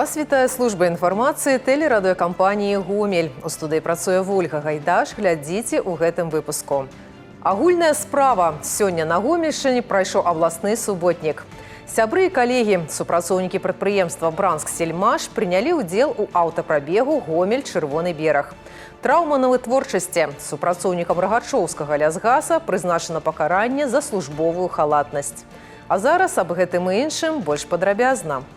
Вас вітае служба інфармацыі тэлерадыёкампаніі «Гомель». У студыі працуе Вольга Гайдаш. Глядзіце ў гэтым выпуску. Агульная справа. Сёння на Гомельшчыне прайшоў абласны суботнік. Сябры і калегі, супрацоўнікі прадпрыемства «Бранск-Сельмаш» прынялі ўдзел у аўтапрабегу «Гомель-Чырвоны бераг». Траўма на вытворчасці. Супрацоўнікам Рагачоўскага лясгаса прызначана пакаранне за службовую халатнасць. А зараз аб гэтым і іншым больш падрабязна.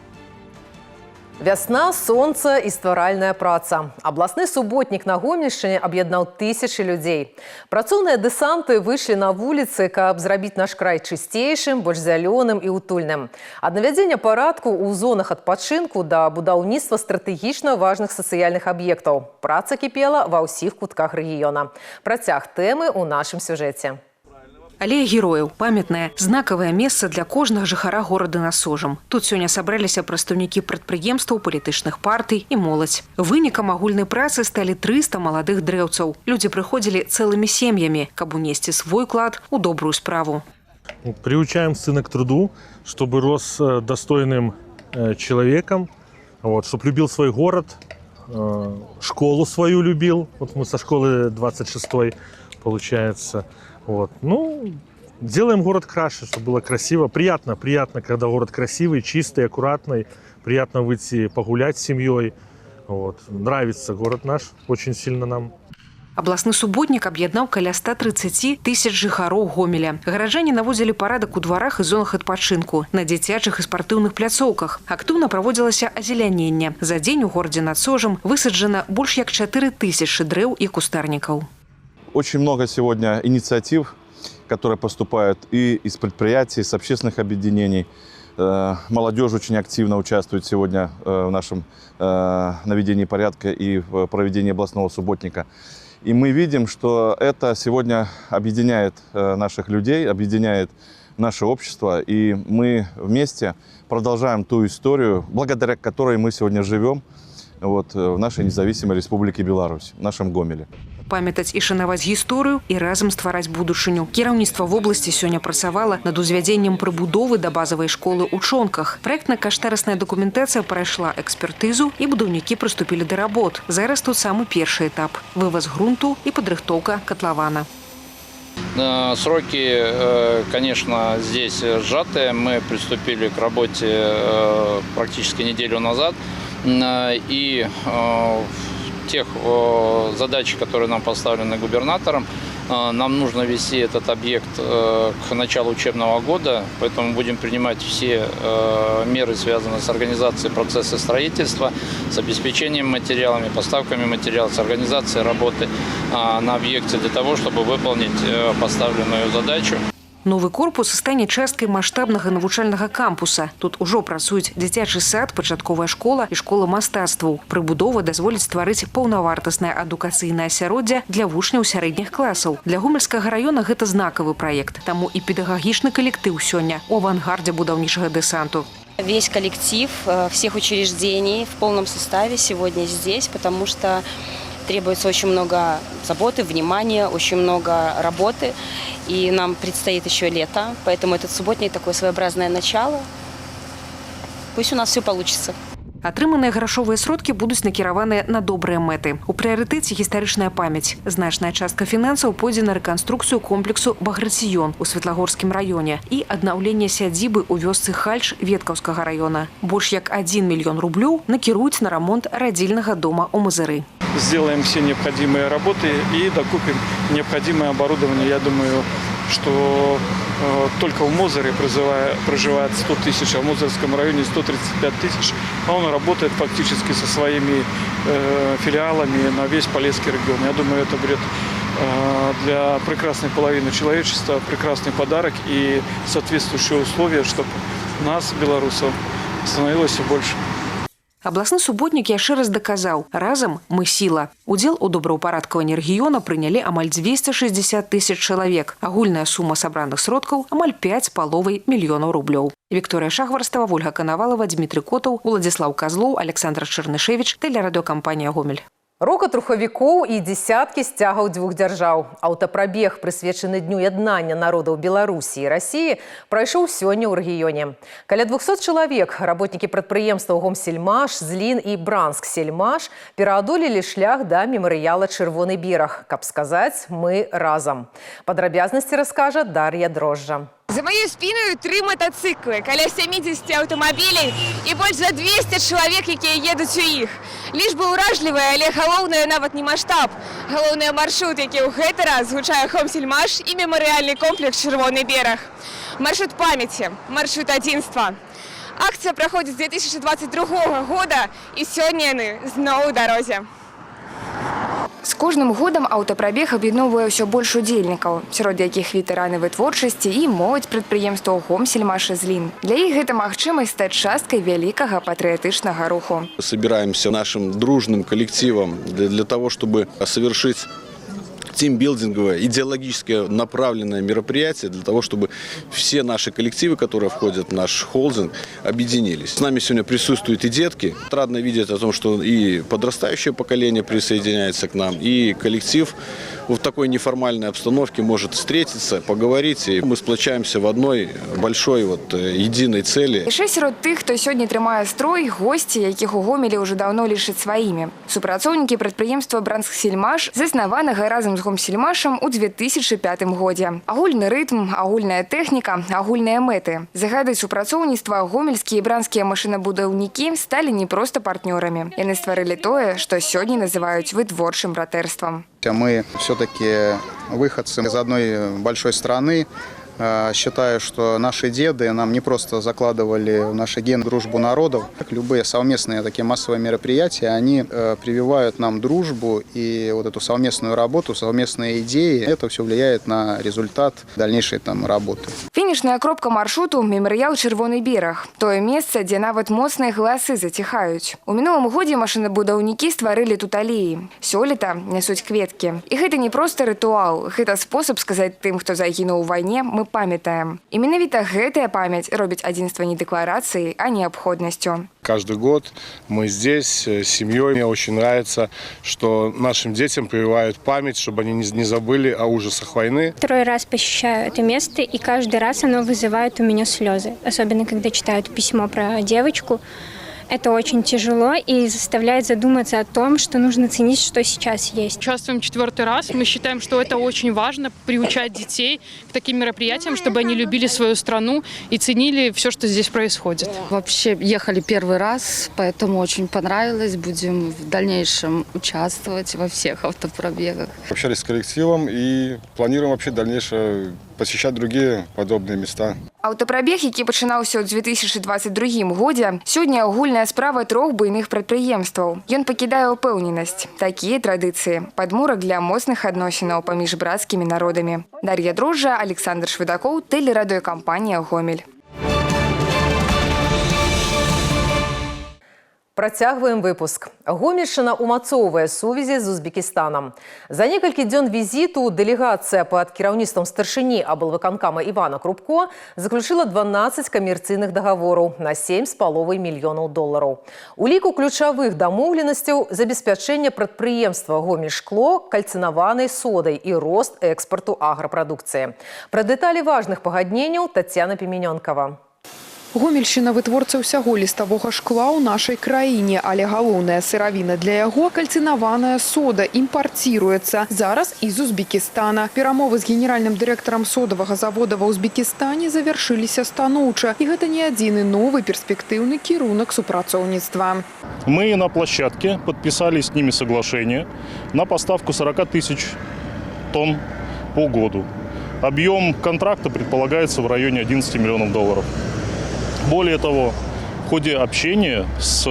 Вясна, сонца і стваральная праца. Абласны суботнік на Гомельшчыне аб'яднаў тысячы людзей. Працоўныя дэсанты выйшлі на вуліцы, каб зрабіць наш край чысцейшым, больш зялёным і утульным. Ад навядзення парадку ў зонах адпачынку да будаўніцтва стратэгічна важных сацыяльных аб'ектаў. Праца кіпела ва ўсіх кутках рэгіёна. Працяг тэмы ў нашым сюжэце. Алея герояў – памятнае, знакавае месца для кожнага жыхара горада на Сожам. Тут сёння сабраліся прадстаўнікі прадпрыемстваў, палітычных партый і моладзь. Вынікам агульнай працы сталі 300 маладых дрэўцаў. Людзі прыходзілі цэлымі сем'ямі, каб унесці свой клад у добрую справу. Приучаем сына к труду, чтобы рос достойным человеком, чтобы любил свой город, школу свою любил. Вот мы со школы 26-й, получается. Делаем город краше, чтобы было красиво. Приятно, когда город красивый, чистый, аккуратный. Приятно выйти погулять с семьей. Нравится город наш очень сильно нам. Абласны суботнік аб'яднаў каля 130 тысяч жыхароў Гомеля. Гараджане наводзілі парадак у дварах і зонах адпачынку, на дзіцячых і спартыўных пляцоўках. Актыўна праводзілася азеляненне. За дзень у горадзе над Сожам высаджана больш як 4000 дрэў і кустарнікаў. Очень много сегодня инициатив, которые поступают и из предприятий, из общественных объединений. Молодежь очень активно участвует сегодня в нашем наведении порядка и в проведении областного субботника. И мы видим, что это сегодня объединяет наших людей, объединяет наше общество. И мы вместе продолжаем ту историю, благодаря которой мы сегодня живем в нашей независимой республике Беларусь, в нашем Гомеле. Памятаць і шанаваць гісторыю і разам ствараць будучыню. Кіраўніцтва вобласці сёння працавала над узвядзеннем прыбудовы да базавай школы ў Чонках. Праектна-каштарысная дакументацыя прайшла экспертызу і будаўнікі прыступілі да работ. Зараз тут самы першы этап – вываз грунту і падрыхтоўка котлована. Сроки, конечно, здесь сжатые. Мы приступили к работе практически неделю назад. И тех задач, которые нам поставлены губернатором, нам нужно вести этот объект к началу учебного года, поэтому будем принимать все меры, связанные с организацией процесса строительства, с обеспечением материалами, поставками материалов, с организацией работы на объекте для того, чтобы выполнить поставленную задачу. Новы корпус стане часткай маштабнага навучальнага кампуса. Тут ужо працуюць дзіцячы сад, пачатковая школа і школа мастацтваў. Прыбудова дазволіць стварыць паўнавартаснае адукацыйнае асяроддзе для вучняў сярэдніх класаў. Для Гомельскага раёна гэта знакавы праект. Таму і педагагічны калектыў сёння у авангардзе будаўнічага дэсанту. Весь коллектив всех учреждений в полном составе сегодня здесь, потому что требуется очень много заботы, внимания, очень много работы. И нам предстоит еще лето, поэтому этот субботник такое своеобразное начало. Пусть у нас все получится. Атрыманыя грашовыя сродкі будуць накіраваныя на добрыя мэты. У прыярытэце гістарычная памяць. Значная частка фінансаў пойдзе на рэканструкцыю комплексу «Баграцыён» у Светлагорскім раёне і аднаўленне сядзібы ў вёсцы Хальч Веткаўскага раёна. Больш як 1 мільён рублёў накіруюць на рамонт радзільнага дома ў Мазыры. Сделаем все необходимые работы и докупим необходимое оборудование. Я думаю, что только в Мозыре проживает 100 тысяч, а в Мозырском районе 135 тысяч. А он работает фактически со своими филиалами на весь Полесский регион. Я думаю, это будет для прекрасной половины человечества прекрасный подарок и соответствующие условия, чтобы нас, белорусов, становилось все больше. Абласны суботнік яшчэ раз даказаў – разам мы сіла. Удзел у добраўпарадкаванні рэгіёна прынялі амаль 260 тысяч чалавек. Агульная сума сабраных сродкаў – амаль 5,5 мільёнаў рублёў. Вікторыя Шахварстава, Вольга Канавалова, Дмітрый Котаў, Уладзіслаў Казлоў, Александр Чарнышевіч, тэлерадыёкампанія «Гомель». Рокат рухавікоў і дзесяткі сцягаў дзвюх дзяржаў. Аўтапрабег, прысвечаны Дню яднання народаў Беларусі і Расіі, прайшоў сёння ў рэгіёне. Каля 200 чалавек, работнікі прадпрыемстваў Гомсельмаш, Злін і Бранск-Сельмаш, пераадолелі шлях да мемарыяла «Чырвоны бераг», каб сказаць «Мы разам». Падрабязнасці раскажа Дар'я Дрожжа. За моей спиной 3 мотоциклы, каля 70 автомобилей и больше за 200 человек, якія едуць у іх. Лічба ўражлівая, але галоўнае нават не маштаб. Галоўнае маршрут, які ў гэты раз згучае Гомсельмаш і мемарыяльны комплекс «Чырвоны бераг». Маршрут памяці, маршрут адзінства. Акцыя праходзіць з 2022 года і сёння яны зноў у дарозе. З кожным годам аўтапрабег аб'ядноўвае ўсё больш удзельнікаў, сярод якіх ветэраны вытворчасці і моладзь прадпрыемстваў Гомсельмаш і Злін. Для іх гэта магчымасць стаць часткай вялікага патрыятычнага руху. Собираемся нашим дружным коллективом для того, чтобы совершить тимбилдинговое, идеологически направленное мероприятие для того, чтобы все наши коллективы, которые входят в наш холдинг, объединились. С нами сегодня присутствуют и детки. Отрадно видеть о том, что и подрастающее поколение присоединяется к нам, и коллектив в такой неформальной обстановке может встретиться, поговорить, и мы сплочаемся в одной большой единой цели. Яшчэ сярод тых, хто сёння трымае строй, госці, якіх у Гомелі ўжо даўно лічаць сваімі. Супрацоўнікі прадпрыемства «Бранск-Сельмаш», заснаванага разам з Гомсельмашам у 2005 годзе. Агульны рытм, агульная тэхніка, агульныя мэты. За гады супрацоўніцтва гомельскія і бранскія машынабудаўнікі сталі не проста партнёрамі. Яны стварылі тое, што сёння называюць вытворчым братэрствам. Мы все-таки выходцы из одной большой страны. Считаю, что наши деды нам не просто закладывали в наши гены дружбу народов. Любые совместные такие массовые мероприятия, они прививают нам дружбу и вот эту совместную работу, совместные идеи. Это все влияет на результат дальнейшей работы. Фінішная кропка маршруту – мемарыял «Чырвоны бераг». Тое месца, дзе нават моцныя галасы заціхаюць. У мінулым годзе машынабудаўнікі стварылі тут алеі. Сёлета нясуць кветкі. І гэта не проста рытуал. Гэта спосаб сказаць тым, хто загінуў у вайне, мы памятаем. І менавіта гэтая памяць робіць адзінства не дэкларацыяй, а неабходнасцю. Каждый год мы здесь с семьей. Мне очень нравится, что нашим детям прививают память, чтобы они не забыли о ужасах войны. Второй раз посещаю это место, и каждый раз оно вызывает у меня слезы. Особенно, когда читают письмо про девочку. Это очень тяжело и заставляет задуматься о том, что нужно ценить, что сейчас есть. Участвуем 4-й раз. Мы считаем, что это очень важно, приучать детей к таким мероприятиям, чтобы они любили свою страну и ценили все, что здесь происходит. Вообще ехали 1-й раз, поэтому очень понравилось. Будем в дальнейшем участвовать во всех автопробегах. Общались с коллективом и планируем вообще дальнейшее посещать другие подобные места. Аўтапрабег, які пачынаўся ў 2022 годзе, сёння агульная справа 3 буйных прадпрыемстваў. Ён пакідае ўпэўненасць. Такія традыцыі. Падмурак для моцных адносінаў паміж брацкімі народамі. Дар'я Дрожжа, Александр Шведакоў, тэлерадыёкампанія «Гомель». Працягваем выпуск. Гомельшчына умацоўвае сувязі з Узбекістанам. За некалькі дзён візіту дэлегацыя пад кіраўніцтвам старшыні аблвыканкама Івана Крупко заключыла 12 камерцыйных дагавораў на $7,5 мільёнаў. У ліку ключавых дамоўленасцяў забеспячэнне прадпрыемства «Гомельшкло» кальцынаванай содай і рост экспарту аграпрадукцыі. Пра дэталі важных пагадненняў Тацяна Пеменёнкава. Гомельшчына вытворца ўсяго ліставога шкла ў нашай краіне, але галоўная сыравіна для яго – кальцынаваная сода, імпарціруецца зараз з Узбекістана. Перамовы з генеральным дырэктарам содавага завода ва Узбекістане завяршыліся станоўча. І гэта не адзіны новы перспектыўны кірунак супрацоўніцтва. Мы на площадке подписали с ними соглашение на поставку 40 тысяч тонн по году. Объем контракта предполагается в районе $11 миллионов. Более того, в ходе общения с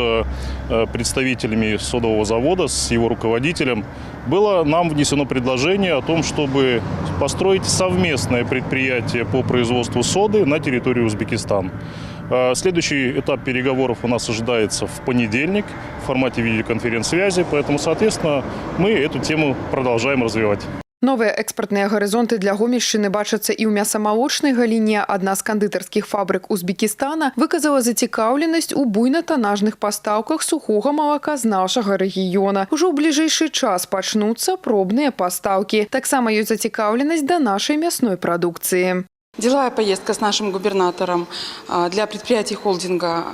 представителями содового завода, с его руководителем, было нам внесено предложение о том, чтобы построить совместное предприятие по производству соды на территории Узбекистана. Следующий этап переговоров у нас ожидается в понедельник в формате видеоконференц-связи, поэтому, соответственно, мы эту тему продолжаем развивать. Новыя экспартныя гарызонты для Гомельшчыны бачацца і ў мясамалочнай галіне. Адна з кандытарскіх фабрык Узбекістана выказала зацікаўленасць у буйнатанажных пастаўках сухога малака з нашага рэгіёна. Ужо ў бліжэйшы час пачнуцца пробныя пастаўкі. Таксама ёсць зацікаўленасць да нашай мясной прадукцыі. Деловая поездка с нашим губернатором для предприятий холдинга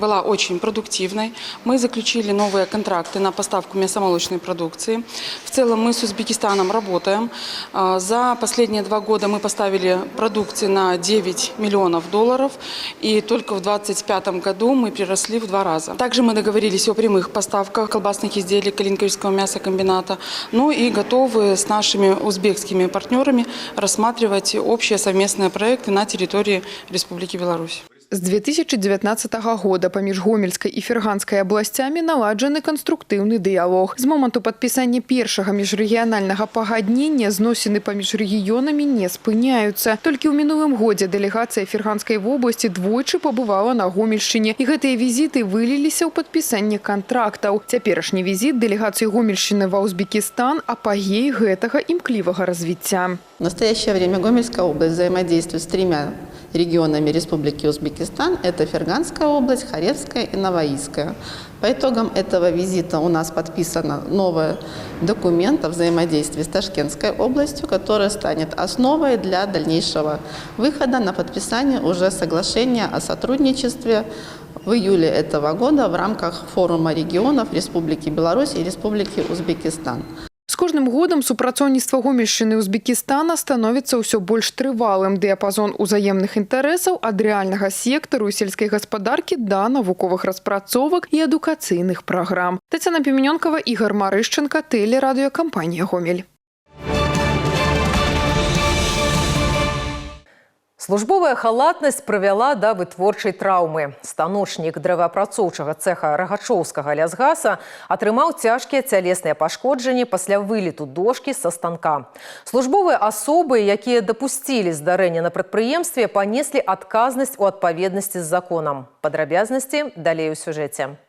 была очень продуктивной. Мы заключили новые контракты на поставку мясомолочной продукции. В целом мы с Узбекистаном работаем. За последние 2 года мы поставили продукции на 9 миллионов долларов. И только в 2025 году мы приросли в 2 раза. Также мы договорились о прямых поставках колбасных изделий Калинковского мясокомбината. Ну и готовы с нашими узбекскими партнерами рассматривать общие совместные проекты на территории Республики Беларусь. З 2019 года паміж Гомельскай і Ферганскай абласцямі наладжаны канструктыўны дыялог. З моманту падпісання першага міжрэгіянальнага пагаднення зносіны паміж рэгіёнамі не спыняюцца. Толькі ў мінулым годзе дэлегацыя Ферганскай вобласці двойчы пабывала на Гомельшчыне, і гэтыя візіты выліліся ў падпісанне кантрактаў. Цяперашні візіт дэлегацыі Гомельшчыны ва Узбекистан – апагей гэтага імклівага развіцця. В настоящее время Гомельская область взаимодействует с 3 регионами Республики Узбекистан. Это Ферганская область, Харевская и Новоийская. По итогам этого визита у нас подписано новый документ о взаимодействии с Ташкентской областью, который станет основой для дальнейшего выхода на подписание уже соглашения о сотрудничестве в июле этого года в рамках форума регионов Республики Беларусь и Республики Узбекистан. З кожным годам супрацоўніцтва Гомельшчыны і Узбекістана становіцца ўсё больш трывалым. Дыяпазон узаемных інтарэсаў ад рэальнага сектару і сельскай гаспадаркі да навуковых распрацовак і адукацыйных праграм. Тацяна Піменёнкава, Ігор Марышченка, тэлерадыёкампанія «Гомель». Службовая халатнасць прывяла да вытворчай траўмы. Станочнік дрэваапрацоўчага цэха Рагачоўскага лясгаса атрымаў цяжкія цялесныя пашкоджанні пасля вылету дошкі са станка. Службовыя асобы, якія дапусцілі здарэнне на прадпрыемстве, панеслі адказнасць у адпаведнасці з законам. Падрабязнасці далей у сюжэце.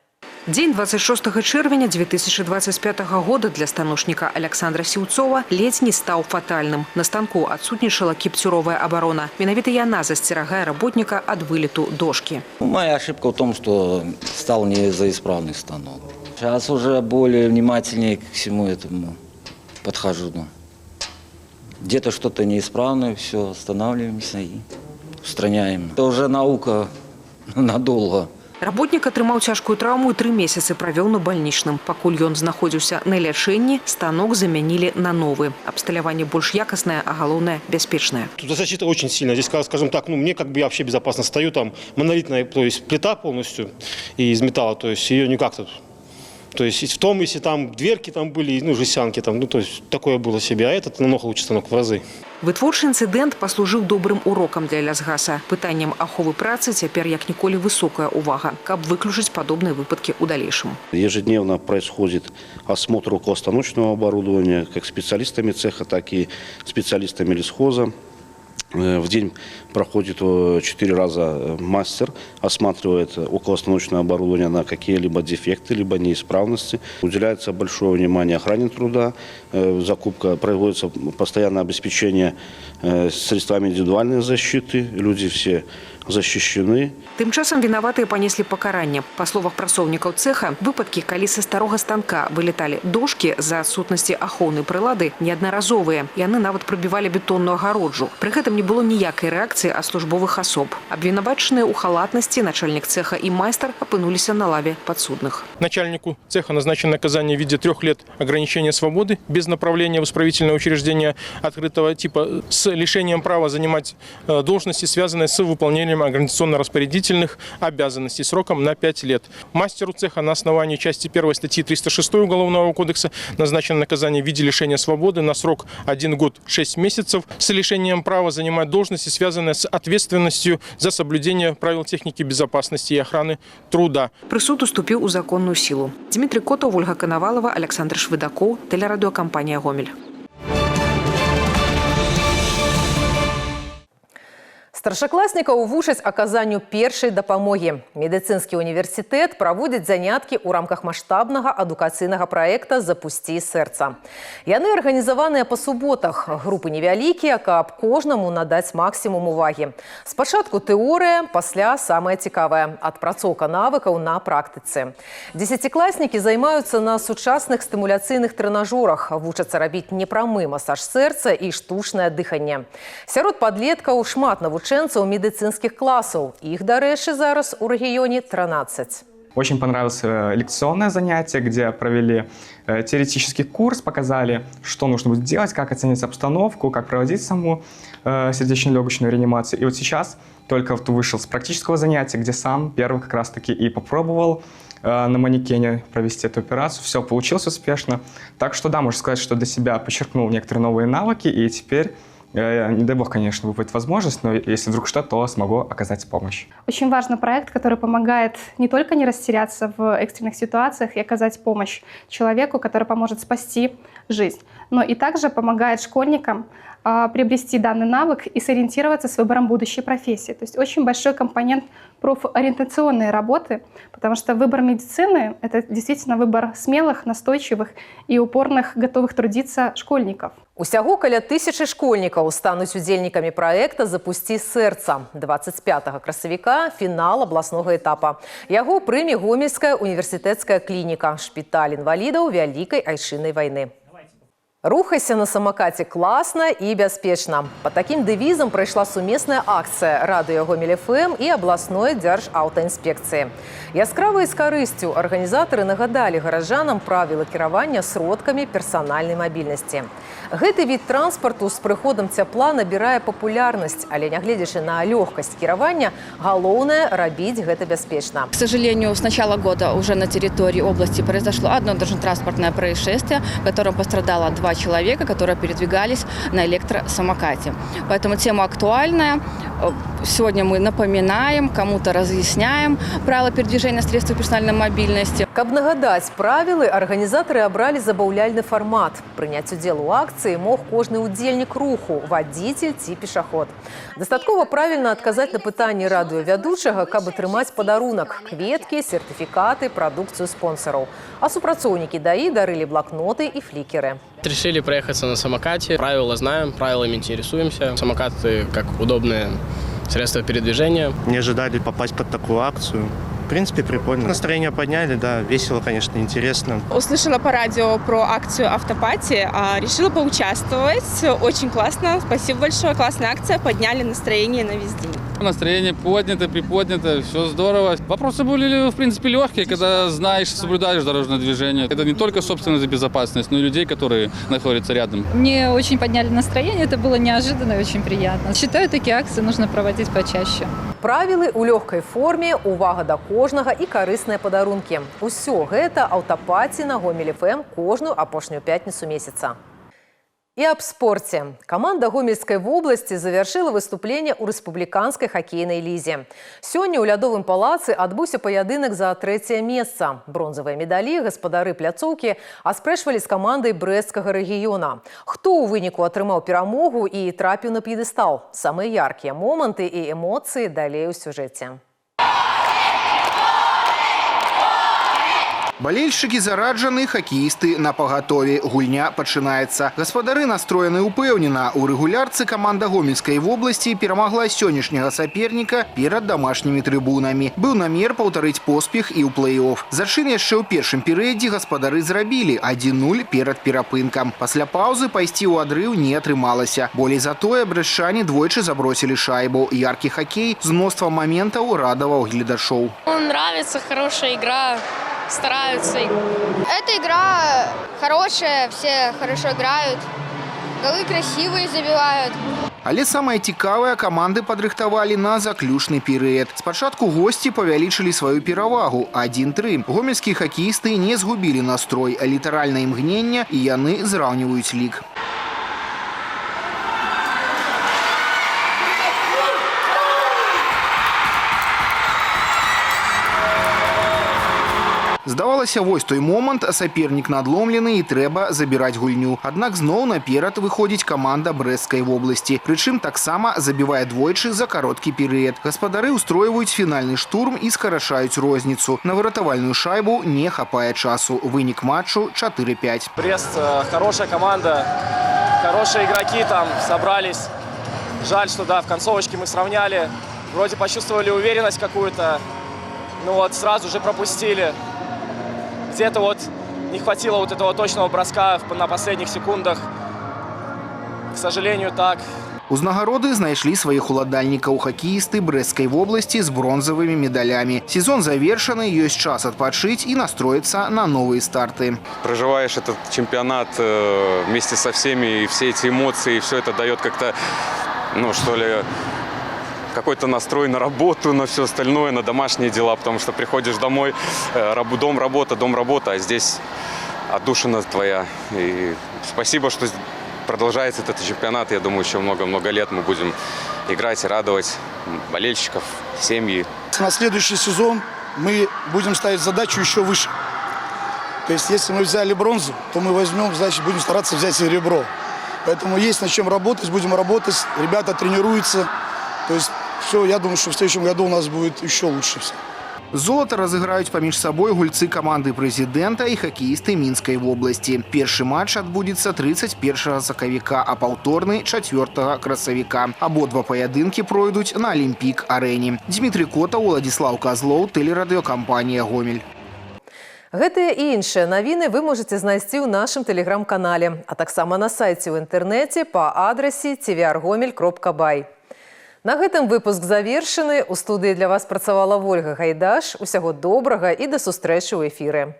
Дзень 26 чэрвеня 2025 года для станочніка Александра Сіўцова ледзь не стаў фатальным. На станку адсутнічала кіпцюровая абарона. Менавіта яна засцерагае работніка ад вылету дошкі. Моя ошибка в том, что стал не за исправный станок. Сейчас уже более внимательнее к всему этому подхожу. Где-то что-то неисправное, все останавливаемся и устраняем. Это уже наука надолго. Работнік атрымаў цяжкую траўму і 3 месяцы правёў на бальнічным. Пакуль ён знаходзіўся на лячэнні, станок замянілі на новы. Абсталяванне больш якаснае, а галоўнае – бяспечнае. Тут защита очень сильная. Здесь, скажем так, мне как бы я вообще безопасно стою. Там монолитная, то есть плита полностью и из металла, то есть ее никак тут. То есть в том, если там дверки там были, жестянки там, то есть такое было себе. А этот намного лучше станок в разы. Вытворчы інцыдэнт паслужыў добрым урокам для лясгаса. Пытаннем аховы працы цяпер як ніколі высокая увага, каб выключыць падобныя выпадкі ў далейшым. Ежедневно происходит осмотр околостаночного оборудования как специалистами цеха, так и специалистами лесхоза. В день проходит 4 раза мастер, осматривает околостаночное оборудование на какие-либо дефекты, либо неисправности. Уделяется большое внимание охране труда, закупка, производится постоянное обеспечение средствами индивидуальной защиты, люди все защищены. Тым часам вінаватыя панеслі пакаранне. Па словах працоўнікаў цэха, выпадкі, калі са старога станка вылеталі дошкі з-за адсутнасці ахоўнай прылады, неаднаразовыя. Яны нават прабівалі бетонную агароджу. Пры гэтым не было ніякай рэакцыі ад службовых асоб. Абвінавачаныя ў халатнасці начальнік цеха і майстар апынуліся на лаве падсудных. Начальнику цеха назначено наказание в виде 3 лет ограничения свободы без направления в исправительное учреждение открытого типа с лишением права занимать должности, связанные с выполнением организационно-распорядительных обязанностей сроком на 5 лет. Мастеру цеха на основании части 1 статьи 306 Уголовного кодекса назначено наказание в виде лишения свободы на срок 1 год 6 месяцев с лишением права занимать должности, связанные с ответственностью за соблюдение правил техники безопасности и охраны труда. Прысуд уступіў у законную силу. Дмитрий Котов, Ольга Коновалова, Александр Швыдаков, телерадиокомпания «Гомель». Старшакласнікаў вучаць аказанню першай дапамогі. Медыцынскі універсітэт праводзіць заняткі ў рамках маштабнага адукацыйнага праекта «Запусці сэрца». Яны арганізаваныя па суботах. Групы невялікія, каб кожнаму надаць максімум увагі. Спачатку тэорыя, пасля самае цікавае – адпрацоўка навыкаў на практыцы. Дзесяцікласнікі займаюцца на сучасных стымуляцыйных трэнажорах, вучацца рабіць непрамы масаж сэрца і штучнае дыханне. Сярод падлеткаў шмат навучэнцаў медицинских классов. Их, дарэчы, зараз у регионе 13. Очень понравилось лекционное занятие, где провели теоретический курс, показали, что нужно будет делать, как оценить обстановку, как проводить саму сердечно-легочную реанимацию. И вот сейчас только вышел с практического занятия, где сам первый как раз-таки и попробовал на манекене провести эту операцию. Все получилось успешно. Так что да, можно сказать, что для себя подчеркнул некоторые новые навыки, и теперь, не дай бог, конечно, будет возможность, но если вдруг что, то смогу оказать помощь. Очень важный проект, который помогает не только не растеряться в экстренных ситуациях и оказать помощь человеку, который поможет спасти жизнь, но и также помогает школьникам приобрести данный навык и сориентироваться с выбором будущей профессии. То есть очень большой компонент профориентационной работы, потому что выбор медицины – это действительно выбор смелых, настойчивых и упорных, готовых трудиться школьников. Усяго каля 1000 школьнікаў стануць удзельнікамі праекта «Запусці сэрца». 25 красавіка – фінал абласнога этапа. Яго прыме Гомельская універсітэцкая клініка, шпіталь інвалідаў Вялікай айчыннай вайны. Рухайся на самокате классно и бяспечна. Под таким девизом прошла сумесная акция «Радио Гомель ФМ» и областной Держаўтоинспекции. Яскрава и с корыстью организаторы нагадали горожанам правила кіравання сродками персональной мобильности. Гэты вид транспорту с приходом цяпла набирае популярность, але нягледзячы на легкость кіравання, галоўнае рабіць гэта бяспечна. К сожалению, с начала года уже на территории области произошло одно дорожно-транспортное происшествие, в котором пострадало 2 человека, которые передвигались на электросамокате. Поэтому тема актуальная. Сегодня мы напоминаем, кому-то разъясняем правила передвижения средств персональной мобильности. Каб нагадаць правілы, арганізатары абралі забаўляльны фармат. Прыняць удзел у акцыі мог кожны удзельнік руху, вадзіцель ці пешаход. Дастаткова правільна адказаць на пытанні радыёвядучага, каб атрымаць падарунак – кветкі, сертыфікаты, прадукцыю спонсораў. А супрацоўнікі ДАИ дарылі блокноты и фликеры. Решили проехаться на самокате. Правила знаем, правилами интересуемся. Самокаты как удобное средство передвижения. Не ожидали попасть под такую акцию. В принципе, прикольно. Настроение подняли, да, весело, конечно, интересно. Услышала по радио про акцию «Автопати», решила поучаствовать. Очень классно, спасибо большое, классная акция, подняли настроение на весь день. Настроение поднято, приподнято, все здорово. Вопросы были, в принципе, легкие, когда знаешь, соблюдаешь дорожное движение. Это не только собственная безопасность, но и людей, которые находятся рядом. Мне очень подняли настроение, это было неожиданно и очень приятно. Считаю, такие акции нужно проводить почаще. Правілы ў лёгкай форме, увага да кожнага і карысныя падарункі. Усё гэта аўтапаці на Гомель ФМ кожную апошнюю пятніцу месяца. И об спорте. Команда Гомельской области завершила выступление у республиканской хоккейной лизе. Сегодня у лядовым палацы отбыўся поединок за 3-е место. Бронзовые медали гаспадары пляцоўкі аспрэчвалі с командой Брэсцкага региона. Кто у выніку атрымаў перамогу и трапіў на пьедестал? Самые яркие моменты и эмоции далее у сюжете. Балельшчыкі зараджаны, хакеісты на пагатове. Гульня пачынаецца. Гаспадары настроены ўпэўнена. У рэгулярцы каманда Гомельскай вобласці перамагла сённяшняга саперніка перад дамашнімі трыбунамі. Быў намер паўтарыць поспех і ў плэй-офф. Зачин яшчэ ў першым перыядзе гаспадары зрабілі 1-0 перад перапынкам. Пасля паўзы пайсці ў адрыў не атрымалася. Болей за тое брэсчане двойчы забросілі шайбу. Яркі хакей з мноствам моментаў радаваў гледачоў. Нравится, хорошая игра. Стараются. Эта игра хорошая, все хорошо играют, голы красивые забивают. Але самае цікавае каманды падрыхтавалі на заключны перыяд. Спачатку госці павялічылі сваю перавагу 1-3. Гомельскія хакеісты не згубілі настрой, а літаральнае імгнення і яны зраўніваюць лік. Здавалася, вось той момант, сапернік надломлены і трэба забіраць гульню. Аднак зноў наперад выходзіць каманда Брэсцкай вобласці. Прычым таксама забівае двойчы за кароткі перыяд. Гаспадары ўстройваюць фінальны штурм і скарачаюць розніцу. На выратавальную шайбу не хапае часу. Вынік матчу 4-5. Брест хорошая команда, хорошие игроки там собрались. Жаль, что да, в концовочке мы сравняли. Вроде почувствовали уверенность какую-то, но вот сразу же пропустили. Где-то вот не хватило вот этого точного броска на последних секундах. К сожалению, так. Узнагароды знайшлі сваіх уладальнікаў хакеісты Брэсцкай вобласці з бронзавымі медалямі. Сезон завершаны, ёсць час адпачыць і настроиться на новые старты. Проживаешь этот чемпионат вместе со всеми, и все эти эмоции, все это дает как-то, ну что ли, какой-то настрой на работу, на все остальное, на домашние дела, потому что приходишь домой, дом, работа, а здесь отдушина твоя. И спасибо, что продолжается этот чемпионат. Я думаю, еще много-много лет мы будем играть и радовать болельщиков, семьи. На следующий сезон мы будем ставить задачу еще выше. То есть, если мы взяли бронзу, то мы возьмем, значит, будем стараться взять серебро. Поэтому есть над чем работать, будем работать. Ребята тренируются. То есть, все, я думаю, что в следующем году у нас будет еще лучше все. Золото разыграюць паміж сабой гульцы каманды прэзідэнта і хакеісты Мінскай вобласці. Першы матч адбудзецца 31 сакавіка, а паўторны 4 красавіка. Абодва паядынкі пройдуць на Алімпік-арэне. Дмітрий Котаў, Уладзіслаў Казлоў, тэлерадыёкампанія «Гомель». Гэтыя і іншыя навіны вы можаце знайсці ў нашым тэлеграм-канале, а таксама на сайце ў інтэрнэце па адрасе tvrgomel.by. На гэтым выпуск завершаны. У студыі для вас працавала Вольга Гайдаш. Усяго добрага і да сустрэчы ў эфіры.